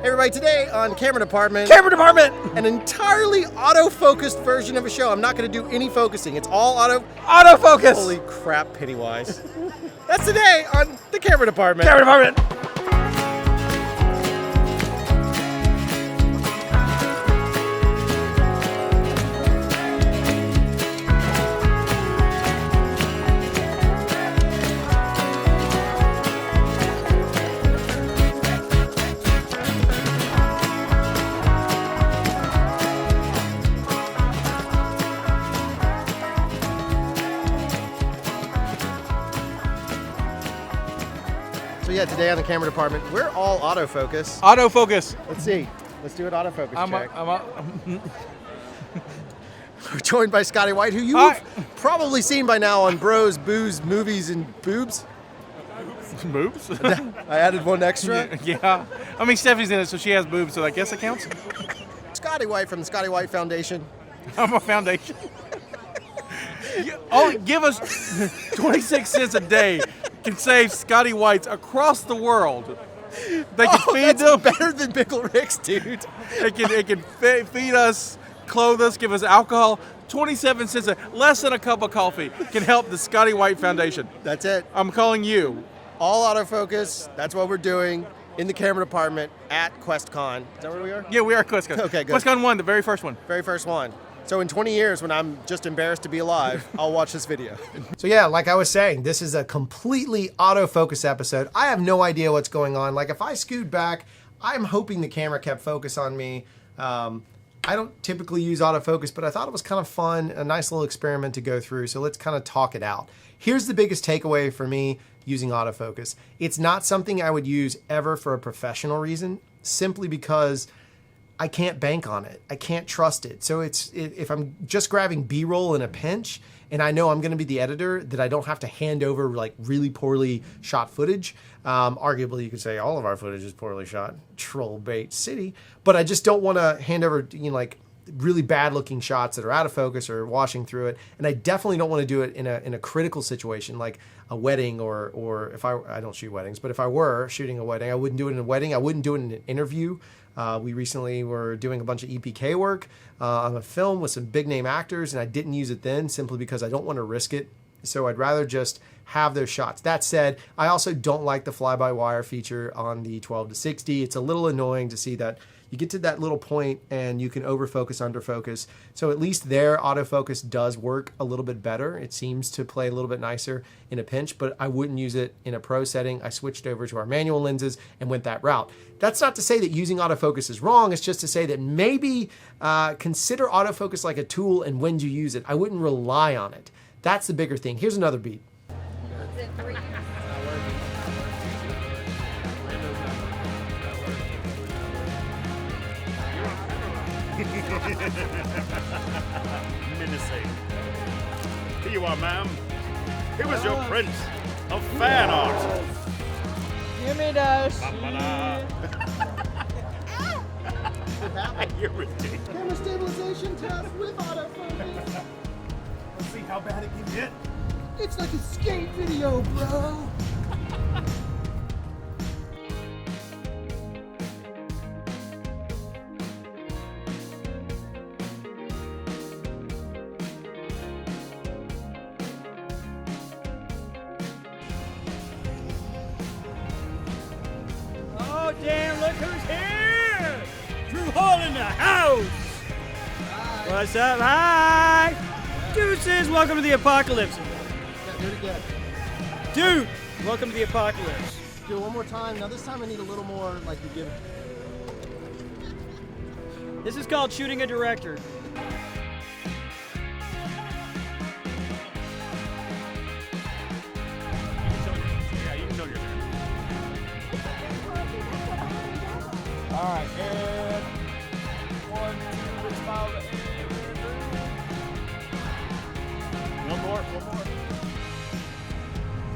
Hey everybody, today on Camera Department, an entirely auto-focused version of a show. I'm not going to do any focusing. It's all autofocus. Holy crap, PennyWise. That's today on the Camera Department. So yeah, today on the Camera Department, we're all autofocus. Autofocus. Let's see. Let's do an autofocus check. I'm We're joined by Scotty White, who you've probably seen by now on Bros, Booze, Movies, and Boobs. boobs? I added one extra. Yeah. I mean, Stephanie's in it, so she has boobs, so I guess it counts. Scotty White from the Scotty White Foundation. I'm a foundation. Oh, give us 26 cents a day can save Scotty Whites across the world. They can feed them better than Pickle Rick's, dude. It can feed us, clothe us, give us alcohol. 27 cents, less than a cup of coffee, can help the Scotty White Foundation. That's it. I'm calling you. All autofocus. That's what we're doing in the Camera Department at QuestCon. Is that where we are? Yeah, we are at QuestCon. Okay, good. QuestCon 1, the very first one. Very first one. So in 20 years, when I'm just embarrassed to be alive, I'll watch this video. So yeah, like I was saying, this is a completely autofocus episode. I have no idea what's going on. Like if I scoot back, I'm hoping the camera kept focus on me. I don't typically use autofocus, but I thought it was kind of fun, a nice little experiment to go through. So let's kind of talk it out. Here's the biggest takeaway for me using autofocus. It's not something I would use ever for a professional reason, simply because I can't bank on it. I can't trust it. So if I'm just grabbing B-roll in a pinch and I know I'm gonna be the editor, that I don't have to hand over like really poorly shot footage. Arguably you could say all of our footage is poorly shot, troll bait city, but I just don't wanna hand over, like really bad looking shots that are out of focus or washing through it. And I definitely don't wanna do it in a critical situation like a wedding or if I don't shoot weddings, but if I were shooting a wedding, I wouldn't do it in a wedding. I wouldn't do it in an interview. We recently were doing a bunch of EPK work on a film with some big name actors, and I didn't use it then simply because I don't want to risk it. So I'd rather just have those shots. That said, I also don't like the fly-by-wire feature on the 12-60. It's a little annoying to see that you get to that little point and you can overfocus, underfocus. So at least there, autofocus does work a little bit better. It seems to play a little bit nicer in a pinch, but I wouldn't use it in a pro setting. I switched over to our manual lenses and went that route. That's not to say that using autofocus is wrong. It's just to say that maybe consider autofocus like a tool, and when you use it, I wouldn't rely on it. That's the bigger thing. Here's another beat. Menacing. Here you are, ma'am. Here was your print of fan art. Give me those. You're ridiculous. Camera stabilization test with autofocus. Let's see how bad it can get. It's like a skate video, bro. Oh, damn, look who's here! Drew Hall in the house! Hi. What's up? Hi! Deuces, welcome to the apocalypse. Yeah, do it again. Dude, welcome to the apocalypse. Do it one more time. Now this time I need a little more like you give. This is called shooting a director. Yeah, you can show your hand. All right, and 1, 2, let's smile. One more.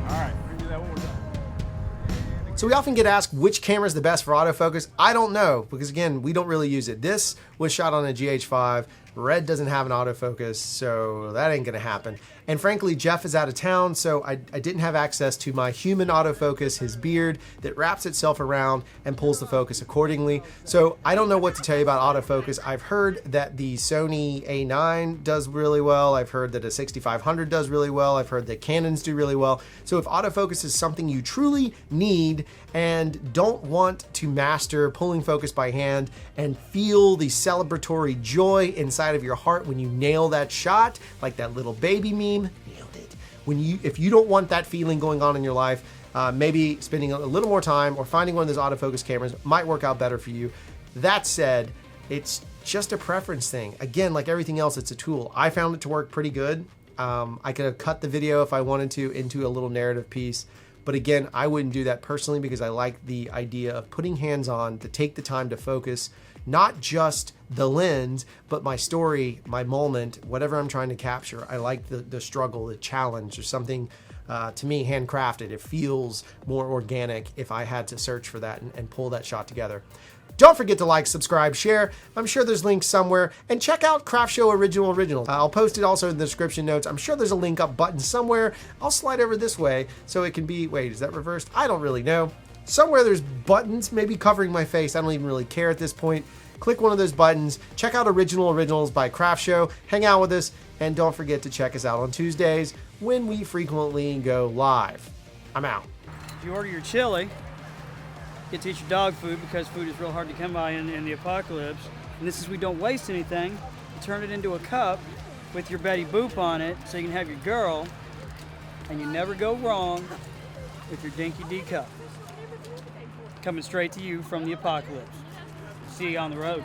All right, redo that one more time. So we often get asked which camera is the best for autofocus. I don't know, because again, we don't really use it. This was shot on a GH5. Red doesn't have an autofocus, so that ain't gonna happen. And frankly, Jeff is out of town, so I didn't have access to my human autofocus, his beard, that wraps itself around and pulls the focus accordingly. So I don't know what to tell you about autofocus. I've heard that the Sony A9 does really well. I've heard that a 6500 does really well. I've heard that Canons do really well. So if autofocus is something you truly need and don't want to master pulling focus by hand and feel the celebratory joy inside of your heart when you nail that shot, like that little baby meme, nailed it. If you don't want that feeling going on in your life, maybe spending a little more time or finding one of those autofocus cameras might work out better for you. That said, it's just a preference thing. Again, like everything else, it's a tool. I found it to work pretty good. I could have cut the video if I wanted to into a little narrative piece. But again, I wouldn't do that personally because I like the idea of putting hands on to take the time to focus, not just the lens, but my story, my moment, whatever I'm trying to capture. I like the struggle, the challenge, or something, to me, handcrafted. It feels more organic if I had to search for that and pull that shot together. Don't forget to like, subscribe, share. I'm sure there's links somewhere. And check out CRFTSHO Original. I'll post it also in the description notes. I'm sure there's a link up button somewhere. I'll slide over this way so it can be, wait, is that reversed? I don't really know. Somewhere there's buttons maybe covering my face. I don't even really care at this point. Click one of those buttons. Check out Originals by CRFTSHO. Hang out with us. And don't forget to check us out on Tuesdays when we frequently go live. I'm out. If you order your chili, get to eat your dog food because food is real hard to come by in the apocalypse. And this is we don't waste anything. You turn it into a cup with your Betty Boop on it so you can have your girl, and you never go wrong with your Dinky D cup. Coming straight to you from the apocalypse. See you on the road.